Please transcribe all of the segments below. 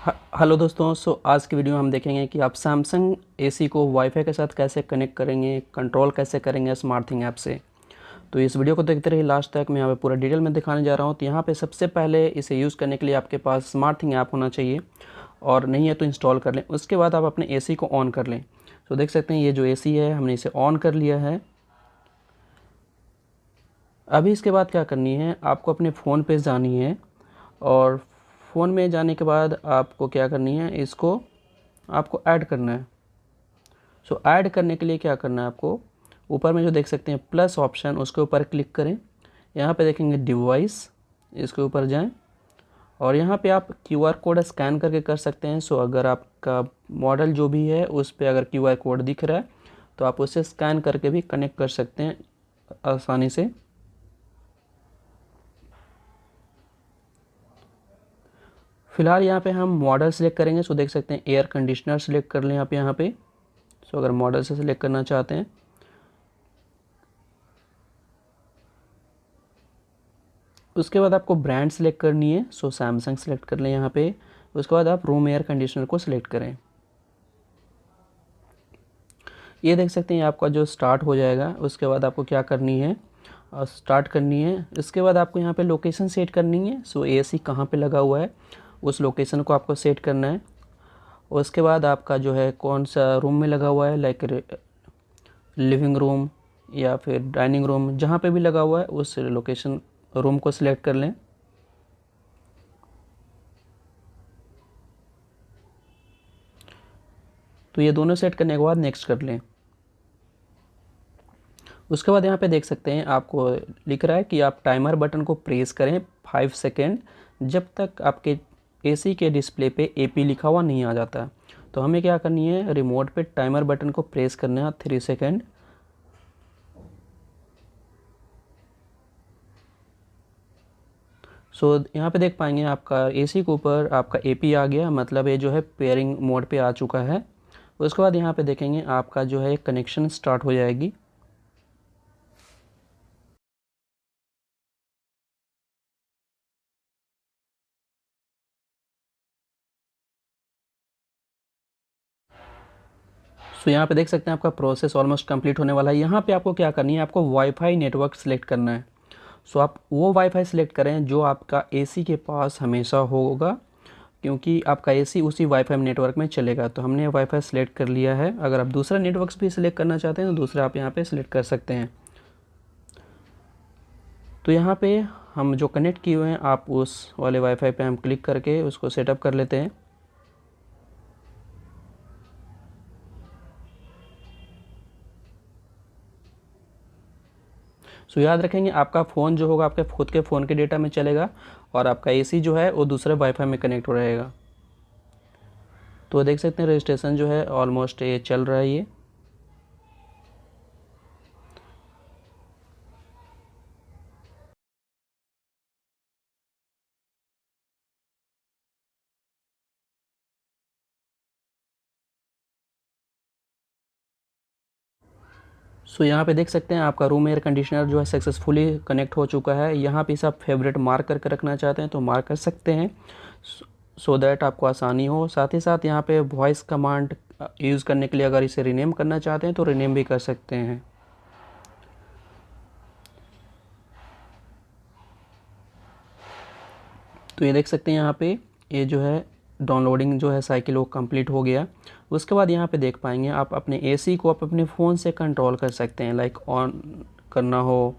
Hello दोस्तों। आज की वीडियो में हम देखेंगे कि आप सैमसंग एसी को वाईफाई के साथ कैसे कनेक्ट करेंगे, कंट्रोल कैसे करेंगे स्मार्ट थिंग ऐप से। तो इस वीडियो को देखते रहिए लास्ट तक। मैं यहाँ पे पूरा डिटेल में दिखाने जा रहा हूँ। तो यहाँ पे सबसे पहले इसे यूज़ करने के लिए आपके पास स्मार्ट थिंग ऐप होना चाहिए, और नहीं है तो इंस्टॉल कर लें। उसके बाद आप अपने एसी को ऑन कर लें। तो देख सकते हैं ये जो एसी है हमने इसे ऑन कर लिया है। अभी इसके बाद क्या करनी है, आपको अपने फ़ोन पे जानी है, और फ़ोन में जाने के बाद आपको क्या करनी है, इसको आपको ऐड करना है। ऐड करने के लिए क्या करना है, आपको ऊपर में जो देख सकते हैं प्लस ऑप्शन, उसके ऊपर क्लिक करें। यहाँ पे देखेंगे डिवाइस, इसके ऊपर जाएं, और यहाँ पे आप क्यूआर कोड स्कैन करके कर सकते हैं। अगर आपका मॉडल जो भी है उस पे अगर क्यूआर कोड दिख रहा है तो आप उसे स्कैन करके भी कनेक्ट कर सकते हैं आसानी से। फिलहाल यहाँ पे हम मॉडल सेलेक्ट करेंगे। देख सकते हैं एयर कंडीशनर सेलेक्ट कर लें आप यहाँ पे। अगर मॉडल से सिलेक्ट करना चाहते हैं, उसके बाद आपको ब्रांड सेलेक्ट करनी है। सैमसंग सेलेक्ट कर लें यहाँ पे। उसके बाद आप रूम एयर कंडीशनर को सिलेक्ट करें। ये देख सकते हैं आपका जो स्टार्ट हो जाएगा। उसके बाद आपको क्या करनी है, स्टार्ट करनी है। इसके बाद आपको यहाँ पे लोकेशन सेट करनी है। एसी कहाँ पे लगा हुआ है उस लोकेशन को आपको सेट करना है। उसके बाद आपका जो है कौन सा रूम में लगा हुआ है, लाइक लिविंग रूम या फिर डाइनिंग रूम, जहाँ पे भी लगा हुआ है उस लोकेशन रूम को सिलेक्ट कर लें। तो ये दोनों सेट करने के बाद नेक्स्ट कर लें। उसके बाद यहाँ पे देख सकते हैं आपको लिख रहा है कि आप टाइमर बटन को प्रेस करें 5 सेकेंड, जब तक आपके एसी के डिस्प्ले पे एपी लिखा हुआ नहीं आ जाता। तो हमें क्या करनी है, रिमोट पे टाइमर बटन को प्रेस करना है 3 सेकेंड। यहाँ पे देख पाएंगे आपका एसी के ऊपर आपका एपी आ गया, मतलब ये जो है पेयरिंग मोड पे आ चुका है। उसके बाद यहाँ पे देखेंगे आपका जो है कनेक्शन स्टार्ट हो जाएगी। यहाँ पे देख सकते हैं आपका प्रोसेस ऑलमोस्ट कंप्लीट होने वाला है। यहाँ पे आपको क्या करनी है, आपको वाईफाई नेटवर्क सेलेक्ट करना है। आप वो वाईफाई सेलेक्ट करें जो आपका एसी के पास हमेशा होगा, क्योंकि आपका एसी उसी वाईफाई नेटवर्क में चलेगा। तो हमने वाईफाई सेलेक्ट कर लिया है। अगर आप दूसरा नेटवर्क भी सिलेक्ट करना चाहते हैं तो दूसरा आप यहाँ पे सिलेक्ट कर सकते हैं। तो यहाँ पे हम जो कनेक्ट किए हुए हैं, आप उस वाले वाईफाई पे हम क्लिक करके उसको सेटअप कर लेते हैं। याद रखेंगे आपका फ़ोन जो होगा आपके खुद के फ़ोन के डेटा में चलेगा, और आपका एसी जो है वो दूसरे वाईफाई में कनेक्ट हो रहेगा। तो देख सकते हैं रजिस्ट्रेशन जो है ऑलमोस्ट ये चल रहा है ये। यहाँ पे देख सकते हैं आपका रूम एयर कंडीशनर जो है सक्सेसफुली कनेक्ट हो चुका है। यहाँ पे आप फेवरेट मार्क करके रखना चाहते हैं तो मार्क कर सकते हैं, दैट आपको आसानी हो। साथ ही साथ यहाँ पे वॉइस कमांड यूज़ करने के लिए अगर इसे रीनेम करना चाहते हैं तो रीनेम भी कर सकते हैं। तो ये देख सकते हैं यहाँ पे ये जो है डाउनलोडिंग जो है साइकिल वो कंप्लीट हो गया। उसके बाद यहाँ पे देख पाएंगे आप अपने एसी को आप अपने फ़ोन से कंट्रोल कर सकते हैं, लाइक ऑन करना हो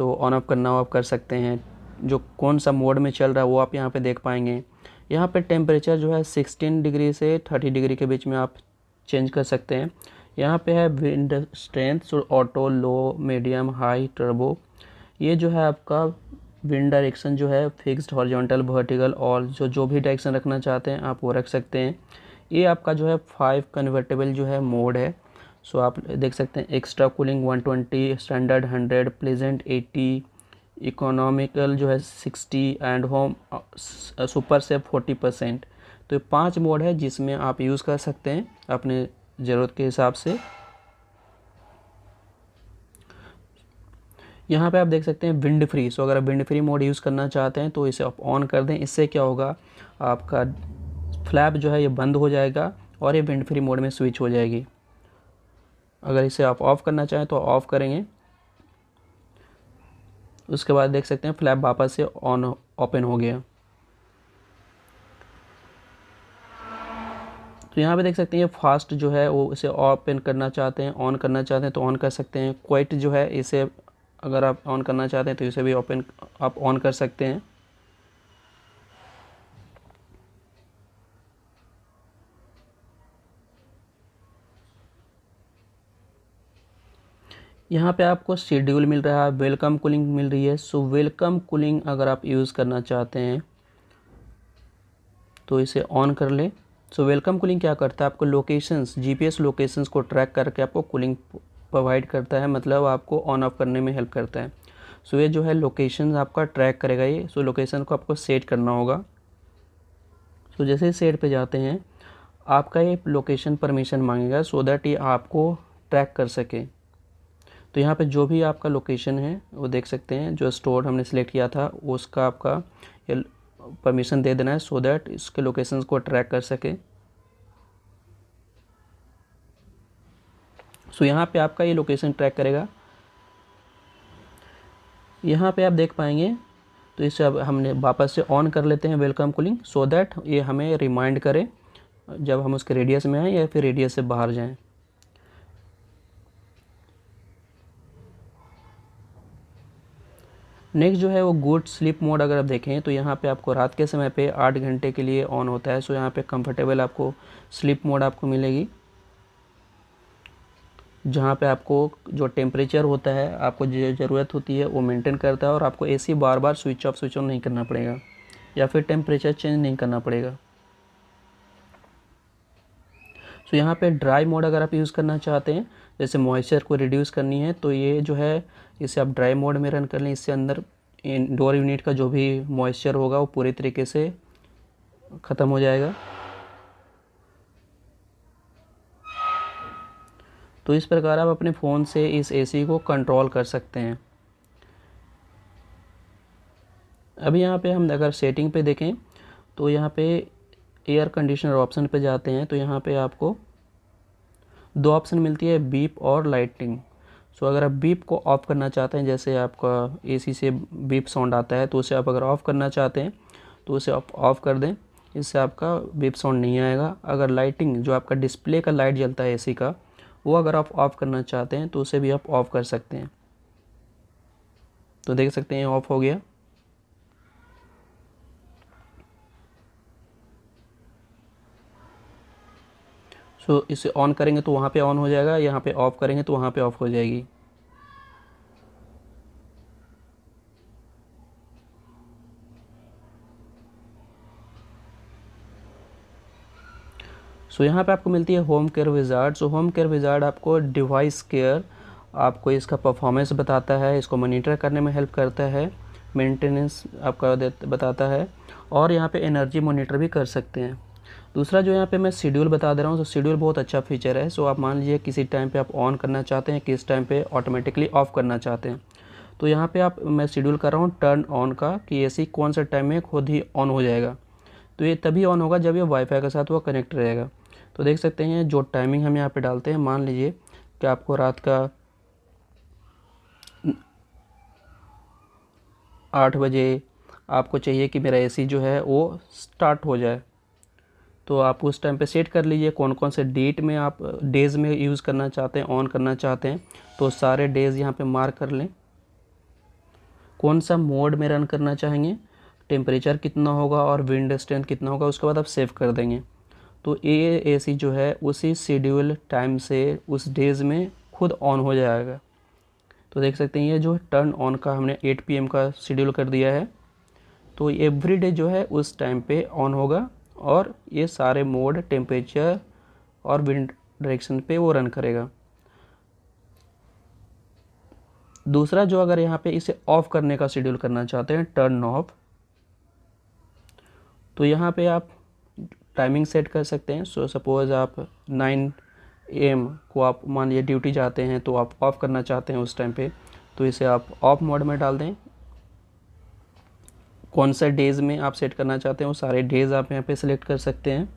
ऑन ऑफ करना हो आप कर सकते हैं। जो कौन सा मोड में चल रहा है वो आप यहाँ पे देख पाएंगे। यहाँ पे टेम्परेचर जो है 16 डिग्री से 30 डिग्री के बीच में आप चेंज कर सकते हैं। यहाँ पे है विंड स्ट्रेंथ, ऑटो, लो, मीडियम, हाई, टर्बो। ये जो है आपका विंड डायरेक्शन जो है फिक्स्ड, हॉरिजॉन्टल, वर्टिकल, और जो भी डायरेक्शन रखना चाहते हैं आप वो रख सकते हैं। ये आपका जो है 5 कन्वर्टेबल जो है मोड है। आप देख सकते हैं extra cooling 120, standard 100, pleasant 80, economical जो है 60, एंड होम सुपर से 40%। तो ये 5 मोड है जिसमें आप यूज़ कर सकते हैं अपने ज़रूरत के हिसाब से। यहाँ पे आप देख सकते हैं विंड फ्री। अगर आप विंड फ्री मोड यूज़ करना चाहते हैं तो इसे आप ऑन कर दें। इससे क्या होगा, आपका फ्लैप जो है ये बंद हो जाएगा और ये विंड फ्री मोड में स्विच हो जाएगी। अगर इसे आप ऑफ़ करना चाहें तो ऑफ़ करेंगे, उसके बाद देख सकते हैं फ्लैप वापस से ऑन ओपन हो गया। तो यहाँ पे देख सकते हैं ये फास्ट जो है वो इसे ओपन करना चाहते हैं, ऑन करना चाहते हैं तो ऑन कर सकते हैं। क्वाइट जो है इसे अगर आप ऑन करना चाहते हैं तो इसे भी ओपन आप ऑन कर सकते हैं। यहाँ पे आपको शेड्यूल मिल रहा है, वेलकम कूलिंग मिल रही है। सो वेलकम कूलिंग अगर आप यूज़ करना चाहते हैं तो इसे ऑन कर लें। सो वेलकम कूलिंग क्या करता है, आपको लोकेशंस, जीपीएस लोकेशंस को ट्रैक करके आपको कूलिंग प्रोवाइड करता है, मतलब आपको ऑन ऑफ करने में हेल्प करता है। सो ये जो है लोकेशन आपका ट्रैक करेगा ये। सो लोकेशन को आपको सेट करना होगा। सो जैसे ही सेट पे जाते हैं आपका ये लोकेशन परमिशन मांगेगा सो दैट ये आपको ट्रैक कर सके। तो यहाँ पे जो भी आपका लोकेशन है वो देख सकते हैं, जो स्टोर हमने सेलेक्ट किया था उसका आपका ये परमिशन दे देना है सो दैट इसके लोकेशंस को ट्रैक कर सके। सो यहाँ पे आपका ये लोकेशन ट्रैक करेगा। यहाँ पे आप देख पाएंगे। तो इसे अब हमने वापस से ऑन कर लेते हैं वेलकम कूलिंग सो दैट ये हमें रिमाइंड करे जब हम उसके रेडियस में आएँ या फिर रेडियस से बाहर जाएं। नेक्स्ट जो है वो गुड स्लीप मोड अगर आप देखें तो यहाँ पे आपको रात के समय पे 8 घंटे के लिए ऑन होता है। सो यहाँ पे कंफर्टेबल आपको स्लीप मोड आपको मिलेगी, जहाँ पे आपको जो टेम्परेचर होता है आपको जो ज़रूरत होती है वो मेंटेन करता है और आपको AC bar bar switch off switch on नहीं करना पड़ेगा या फिर टेम्परेचर चेंज नहीं करना पड़ेगा। सो यहाँ पे ड्राई मोड अगर आप यूज़ करना चाहते हैं, जैसे मॉइस्चर को रिड्यूस करनी है तो ये जो है इसे आप ड्राई मोड में रन कर लें। इससे अंदर इंडोर यूनिट का जो भी मॉइस्चर होगा वो पूरी तरीके से ख़त्म हो जाएगा। तो इस प्रकार आप अपने फ़ोन से इस एसी को कंट्रोल कर सकते हैं। अभी यहाँ पे हम अगर सेटिंग पे देखें तो यहाँ पे एयर कंडीशनर ऑप्शन पे जाते हैं तो यहाँ पे आपको 2 ऑप्शन मिलती है, बीप और लाइटिंग। सो अगर आप बीप को ऑफ़ करना चाहते हैं, जैसे आपका एसी से बीप साउंड आता है तो उसे आप अगर ऑफ़ करना चाहते हैं तो उसे आप ऑफ़ कर दें, इससे आपका बीप साउंड नहीं आएगा। अगर लाइटिंग जो आपका डिस्प्ले का लाइट जलता है एसी का, वो अगर आप ऑफ़ करना चाहते हैं तो उसे भी आप ऑफ़ कर सकते हैं। तो देख सकते हैं ऑफ़ हो गया। सो इसे ऑन करेंगे तो वहाँ पे ऑन हो जाएगा, यहाँ पे ऑफ़ करेंगे तो वहाँ पे ऑफ़ हो जाएगी। सो यहाँ पे आपको मिलती है home care wizard. So home care wizard आपको डिवाइस केयर, आपको इसका परफॉर्मेंस बताता है, इसको मॉनिटर करने में हेल्प करता है, मेंटेनेंस आपका बताता है और यहाँ पे एनर्जी मॉनिटर भी कर सकते हैं। दूसरा जो यहाँ पे मैं शेड्यूल बता दे रहा हूँ, तो शेड्यूल बहुत अच्छा फीचर है। सो आप मान लीजिए किसी टाइम पे आप ऑन करना चाहते हैं, किस टाइम पे ऑटोमेटिकली ऑफ़ करना चाहते हैं। तो यहाँ पे मैं शेड्यूल कर रहा हूँ टर्न ऑन का, कि एसी कौन सा टाइम में खुद ही ऑन हो जाएगा। तो ये तभी ऑन होगा जब ये वाईफाई के साथ वो कनेक्ट रहेगा। तो देख सकते हैं जो टाइमिंग हम यहाँ पे डालते हैं, मान लीजिए कि आपको रात का 8 बजे आपको चाहिए कि मेरा एसी जो है वो स्टार्ट हो जाए, तो आप उस टाइम पे सेट कर लीजिए कौन कौन से डेट में आप डेज़ में यूज़ करना चाहते हैं, ऑन करना चाहते हैं। तो सारे डेज़ यहाँ पे मार्क कर लें, कौन सा मोड में रन करना चाहेंगे, टेम्परेचर कितना होगा और विंड स्ट्रेंथ कितना होगा, उसके बाद आप सेव कर देंगे। तो ये एसी जो है उसी शेड्यूल टाइम से उस डेज़ में खुद ऑन हो जाएगा। तो देख सकते हैं ये जो टर्न ऑन का हमने 8 PM का शेड्यूल कर दिया है, तो एवरी डे जो है उस टाइम पे ऑन होगा और ये सारे मोड, टेम्परेचर और विंड डायरेक्शन पे वो रन करेगा। दूसरा जो अगर यहाँ पे इसे ऑफ़ करने का शेड्यूल करना चाहते हैं, टर्न ऑफ, तो यहाँ पे आप टाइमिंग सेट कर सकते हैं। सो सपोज़ आप 9 AM को आप मान लीजिए ड्यूटी जाते हैं तो आप ऑफ़ करना चाहते हैं उस टाइम पे, तो इसे आप ऑफ मोड में डाल दें। कौन सा डेज़ में आप सेट करना चाहते हैं वो सारे डेज़ आप यहाँ पे सिलेक्ट कर सकते हैं।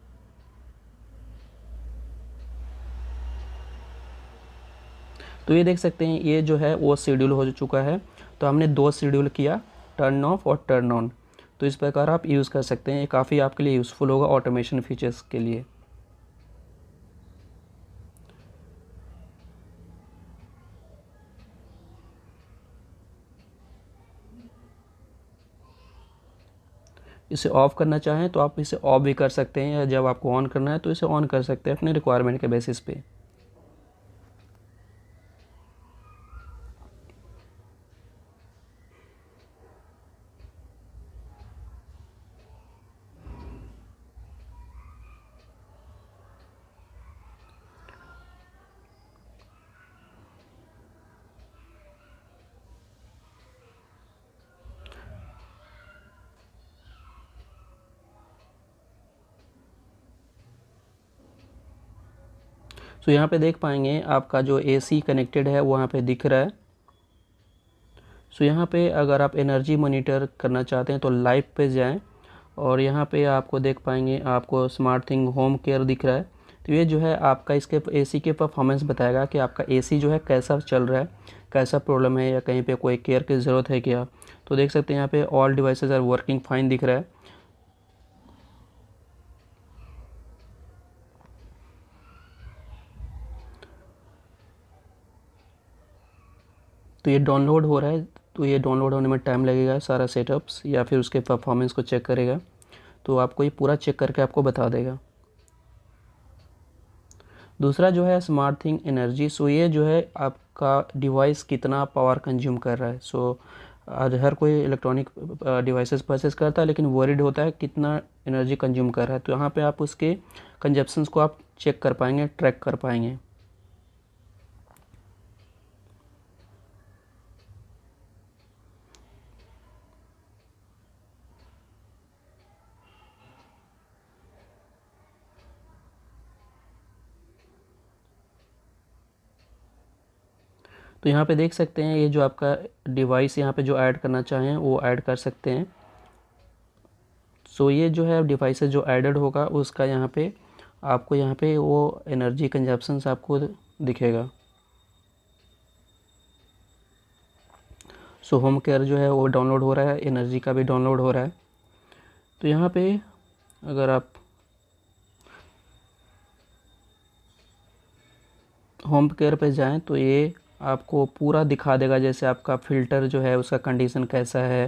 तो ये देख सकते हैं ये जो है वो शेड्यूल हो चुका है। तो हमने 2 शेड्यूल किया, टर्न ऑफ और टर्न ऑन। तो इस प्रकार आप यूज़ कर सकते हैं, ये काफ़ी आपके लिए यूज़फुल होगा ऑटोमेशन फीचर्स के लिए। इसे ऑफ़ करना चाहें तो आप इसे ऑफ भी कर सकते हैं, या जब आपको ऑन करना है तो इसे ऑन कर सकते हैं अपने रिक्वायरमेंट के बेसिस पे। तो यहाँ पे देख पाएंगे आपका जो एसी कनेक्टेड है वो यहाँ पे दिख रहा है। सो यहाँ पे अगर आप एनर्जी मॉनिटर करना चाहते हैं तो लाइव पे जाएं, और यहाँ पे आपको देख पाएंगे आपको स्मार्ट थिंग होम केयर दिख रहा है। तो ये जो है आपका इसके एसी के परफॉर्मेंस बताएगा कि आपका एसी जो है कैसा चल रहा है, कैसा प्रॉब्लम है, या कहीं पे कोई केयर की ज़रूरत है क्या। तो देख सकते हैं यहाँ पे all devices are working fine दिख रहा है। तो ये डाउनलोड हो रहा है, तो ये डाउनलोड होने में टाइम लगेगा सारा सेटअप्स, या फिर उसके परफॉर्मेंस को चेक करेगा। तो आपको ये पूरा चेक करके आपको बता देगा। दूसरा जो है स्मार्ट थिंग एनर्जी। सो ये जो है आपका डिवाइस कितना पावर कंज्यूम कर रहा है। सो आज हर कोई इलेक्ट्रॉनिक डिवाइसेस परचेस करता है, लेकिन वरीड होता है कितना एनर्जी कंज्यूम कर रहा है। तो यहाँ पे आप उसके कंजप्शंस को आप चेक कर पाएंगे, ट्रैक कर पाएंगे। तो यहाँ पे देख सकते हैं ये जो आपका डिवाइस यहाँ पे जो ऐड करना चाहें वो ऐड कर सकते हैं। सो ये जो है डिवाइसेस जो ऐडेड होगा उसका यहाँ पे आपको यहाँ पे वो एनर्जी कंजप्शंस आपको दिखेगा। सो होम केयर जो है वो डाउनलोड हो रहा है, एनर्जी का भी डाउनलोड हो रहा है। तो यहाँ पे अगर आप होम केयर पे जाएं तो ये आपको पूरा दिखा देगा, जैसे आपका फ़िल्टर जो है उसका कंडीशन कैसा है।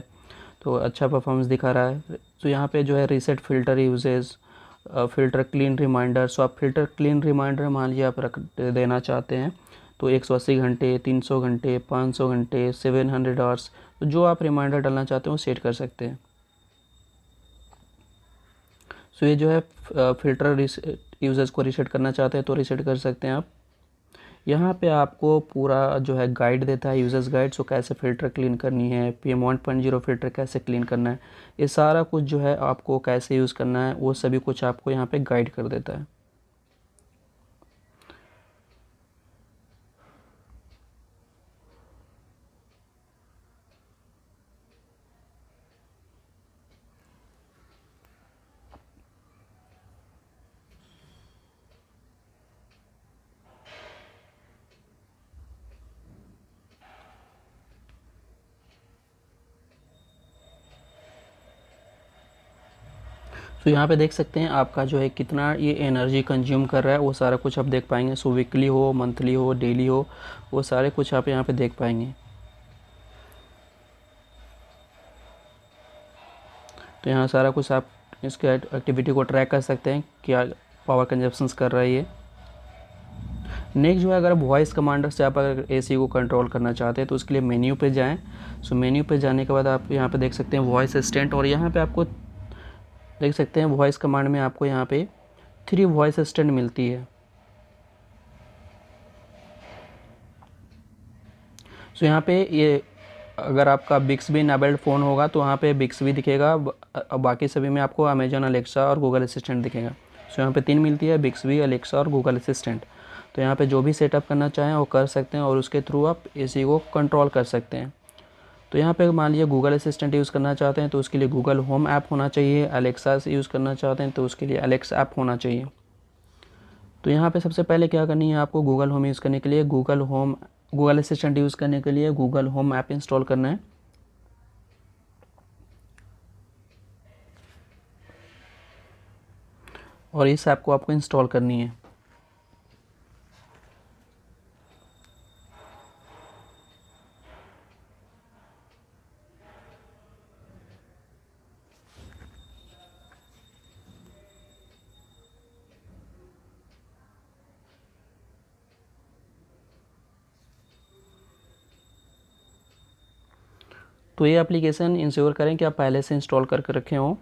तो अच्छा परफॉर्मेंस दिखा रहा है। तो यहाँ पे जो है reset filter uses, filter clean reminder. So आप फ़िल्टर क्लीन रिमाइंडर मान लीजिए आप रख देना चाहते हैं तो 180 घंटे, 300 घंटे, 500 घंटे, 700 आवर्स, तो जो आप रिमाइंडर डालना चाहते हैं वो सेट कर सकते हैं। सो ये जो है फ़िल्टर यूज़र्स को रीसेट करना चाहते हैं तो रीसेट कर सकते हैं आप। यहाँ पे आपको पूरा जो है गाइड देता है, यूज़र्स गाइड। सो कैसे फ़िल्टर क्लीन करनी है, PM 1.0 फ़िल्टर कैसे क्लीन करना है, ये सारा कुछ जो है आपको कैसे यूज़ करना है वो सभी कुछ आपको यहाँ पे गाइड कर देता है। सो यहाँ पे देख सकते हैं आपका जो है कितना ये एनर्जी कंज्यूम कर रहा है, वो सारा कुछ आप देख पाएंगे। सो वीकली हो, मंथली हो, डेली हो, वो सारे कुछ आप यहाँ पे देख पाएंगे। तो यहाँ सारा कुछ आप इसके एक्टिविटी को ट्रैक कर सकते हैं, क्या पावर कंजप्शंस कर रहा है ये। नेक्स्ट जो है अगर वॉइस कमांडर से आप अगर एसी को कंट्रोल करना चाहते हैं तो उसके लिए मेन्यू पे जाएं। सो मेन्यू पे जाने के बाद आप यहाँ पे देख सकते हैं वॉइस असिस्टेंट, और यहाँ पे आपको देख सकते हैं वॉइस कमांड में आपको यहाँ पे 3 वॉइस असिस्टेंट मिलती है। सो यहाँ पे ये अगर आपका बिक्सबी इनेबल्ड फ़ोन होगा तो वहाँ पे बिक्सबी दिखेगा, बाकी सभी में आपको अमेजन अलेक्सा और गूगल असिस्टेंट दिखेगा। सो यहाँ पे 3 मिलती है, बिक्सबी, अलेक्सा और गूगल असिस्टेंट। तो यहाँ पे जो भी सेटअप करना चाहें वो कर सकते हैं, और उसके थ्रू आप एसी को कंट्रोल कर सकते हैं। तो यहाँ पे मान लीजिए गूगल असिस्टेंट यूज़ करना चाहते हैं तो उसके लिए गूगल होम ऐप होना चाहिए, अलेक्सा से यूज़ करना चाहते हैं तो उसके लिए अलेक्सा ऐप होना चाहिए। तो यहाँ पे सबसे पहले क्या करनी है आपको, गूगल होम यूज़ करने के लिए गूगल असिस्टेंट यूज़ करने के लिए गूगल होम ऐप इंस्टॉल करना है। और इस ऐप को आपको इंस्टॉल करनी है। तो ये एप्लीकेशन इंश्योर करें कि आप पहले से इंस्टॉल करके रखे हों।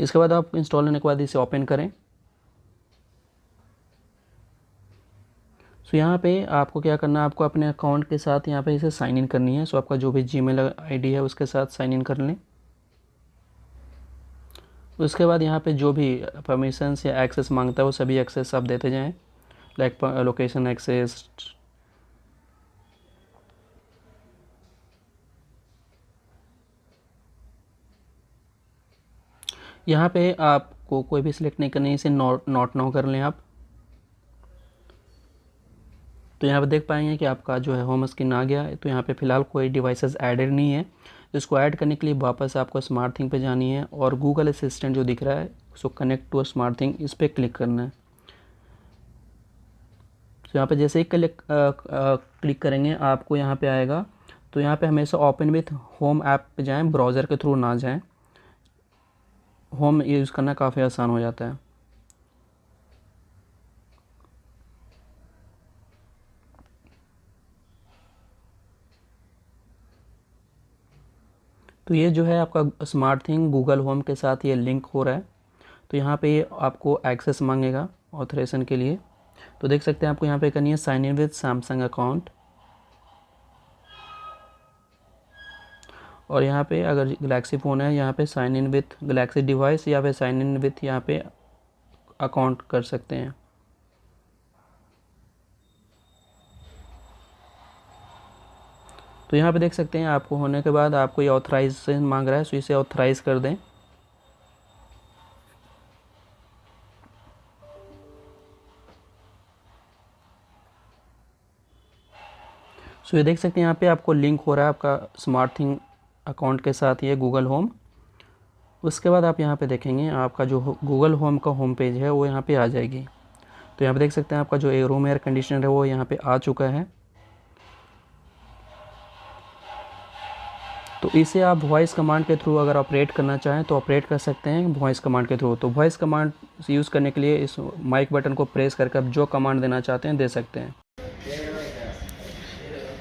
इसके बाद आप इंस्टॉल होने के बाद इसे ओपन करें। सो यहाँ पे आपको क्या करना है, आपको अपने अकाउंट के साथ यहाँ पे इसे साइन इन करनी है। सो आपका जो भी जीमेल आईडी है उसके साथ साइन इन कर लें। उसके बाद यहाँ पे जो भी परमिशंस या एक्सेस मांगता है वो सभी एक्सेस आप देते जाएं, लाइक लोकेशन एक्सेस, यहाँ पे आपको कोई भी सिलेक्ट नहीं करनी है, इसे नॉट नो कर लें आप। तो यहाँ पे देख पाएंगे कि आपका जो है होम स्क्रीन आ गया है। तो यहाँ पे फ़िलहाल कोई डिवाइसेस ऐडेड नहीं है। इसको ऐड करने के लिए वापस आपको स्मार्ट थिंग पे जानी है और गूगल असिस्टेंट जो दिख रहा है उसको connect to a smart thing, इस पर क्लिक करना है। तो यहाँ पे जैसे ही क्लिक करेंगे आपको यहाँ पे आएगा। तो यहाँ पे हमेशा ओपन विथ होम ऐप पे जाएं, ब्राउज़र के थ्रू ना जाएं। होम यूज़ करना काफ़ी आसान हो जाता है। तो ये जो है आपका स्मार्ट थिंग गूगल होम के साथ ये लिंक हो रहा है। तो यहाँ पे ये आपको एक्सेस मांगेगा ऑथराइजेशन के लिए। तो देख सकते हैं आपको यहाँ पे करनी है sign in with Samsung account. और यहाँ पे अगर गैलेक्सी फ़ोन है यहाँ पे sign in with Galaxy device या फिर साइन इन विथ यहाँ पे अकाउंट कर सकते हैं। तो यहाँ पे देख सकते हैं आपको होने के बाद आपको ये ऑथराइजेशन मांग रहा है, सो इसे ऑथराइज़ कर दें। सो ये देख सकते हैं यहाँ पे आपको लिंक हो रहा है आपका स्मार्ट थिंग अकाउंट के साथ ये गूगल होम। उसके बाद आप यहाँ पे देखेंगे आपका जो गूगल होम का होम पेज है वो यहाँ पे आ जाएगी। तो यहाँ पे देख सकते हैं आपका जो रूम एयर कंडीशनर है वो यहाँ पे आ चुका है। तो इसे आप वॉइस कमांड के थ्रू अगर ऑपरेट करना चाहें तो ऑपरेट कर सकते हैं वॉइस कमांड के थ्रू। तो वॉइस कमांड यूज़ करने के लिए इस माइक बटन को प्रेस करके आप जो कमांड देना चाहते हैं दे सकते हैं।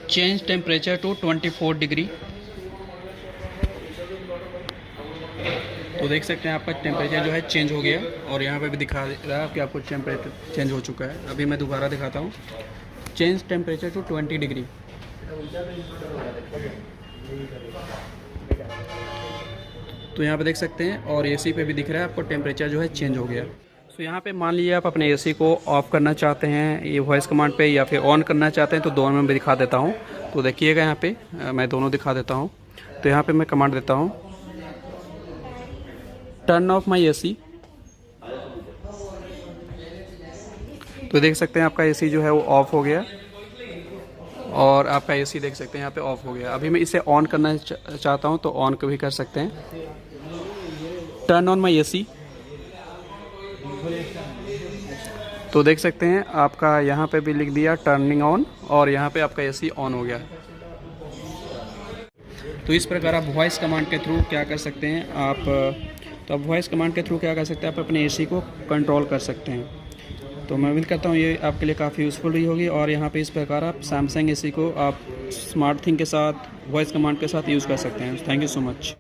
Change temperature to 24 degree. तो देख सकते हैं आपका टेम्परेचर जो है चेंज हो गया और यहाँ पे भी दिखा रहा है कि आपको टेम्परेचर चेंज हो चुका है। अभी मैं दोबारा दिखाता हूँ, चेंज टेम्परेचर टू 20 डिग्री। तो यहाँ पे देख सकते हैं और एसी पे भी दिख रहा है आपको टेम्परेचर जो है चेंज हो गया। तो यहाँ पे मान लीजिए आप अपने एसी को ऑफ़ करना चाहते हैं ये वॉइस कमांड पे या फिर ऑन करना चाहते हैं तो दोनों में भी दिखा देता हूँ। तो देखिएगा यहाँ पे मैं दोनों दिखा देता हूँ। तो यहाँ पे मैं कमांड देता हूँ टर्न ऑफ माई एसी। तो देख सकते हैं आपका एसी जो है वो ऑफ़ हो गया और आपका एसी देख सकते हैं यहाँ पे ऑफ़ हो गया। अभी मैं इसे ऑन करना चाहता हूँ तो ऑन भी कर सकते हैं, टर्न ऑन माई एसी। तो देख सकते हैं आपका यहाँ पे भी लिख दिया टर्निंग ऑन और यहाँ पे आपका एसी ऑन हो गया। तो इस प्रकार आप वॉइस कमांड के थ्रू क्या कर सकते हैं तो आप वॉइस कमांड के थ्रू क्या कर सकते हैं, आप अपने एसी को कंट्रोल कर सकते हैं। तो मैं उम्मीद करता हूँ ये आपके लिए काफ़ी यूज़फुल रही होगी। और यहाँ पे इस प्रकार आप सैमसंग एसी को आप स्मार्ट थिंग के साथ वॉइस कमांड के साथ यूज़ कर सकते हैं। Thank you so much.